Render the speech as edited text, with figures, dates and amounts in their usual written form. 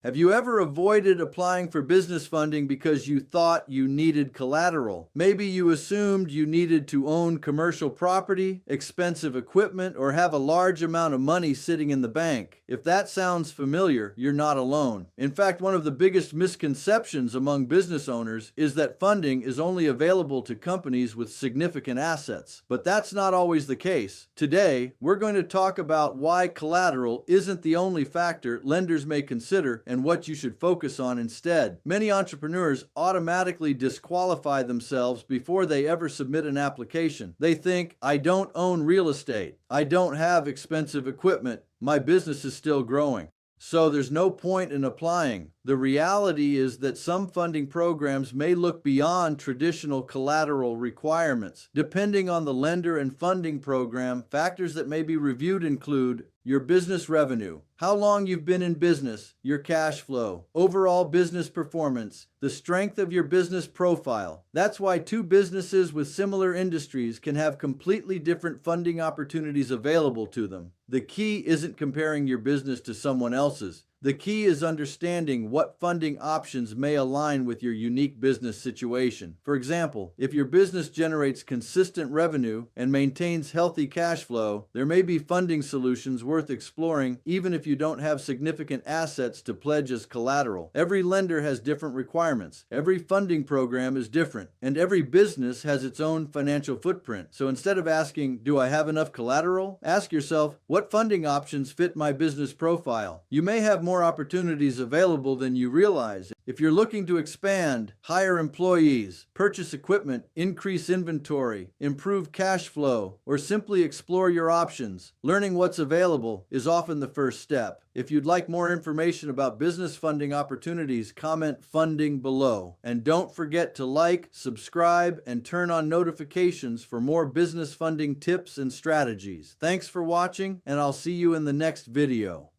Have you ever avoided applying for business funding because you thought you needed collateral? Maybe you assumed you needed to own commercial property, expensive equipment, or have a large amount of money sitting in the bank. If that sounds familiar, you're not alone. In fact, one of the biggest misconceptions among business owners is that funding is only available to companies with significant assets. But that's not always the case. Today, we're going to talk about why collateral isn't the only factor lenders may consider and what you should focus on instead. Many entrepreneurs automatically disqualify themselves before they ever submit an application. They think, I don't own real estate. I don't have expensive equipment. My business is still growing. So there's no point in applying. The reality is that some funding programs may look beyond traditional collateral requirements. Depending on the lender and funding program, factors that may be reviewed include your business revenue, how long you've been in business, your cash flow, overall business performance, the strength of your business profile. That's why two businesses with similar industries can have completely different funding opportunities available to them. The key isn't comparing your business to someone else's. The key is understanding what funding options may align with your unique business situation. For example, if your business generates consistent revenue and maintains healthy cash flow, there may be funding solutions worth exploring even if you don't have significant assets to pledge as collateral. Every lender has different requirements. Every funding program is different, and every business has its own financial footprint. So instead of asking, do I have enough collateral? Ask yourself, what funding options fit my business profile? You may have more opportunities available than you realize. If you're looking to expand, hire employees, purchase equipment, increase inventory, improve cash flow, or simply explore your options, learning what's available is often the first step. If you'd like more information about business funding opportunities, comment funding below. And don't forget to like, subscribe, and turn on notifications for more business funding tips and strategies. Thanks for watching, and I'll see you in the next video.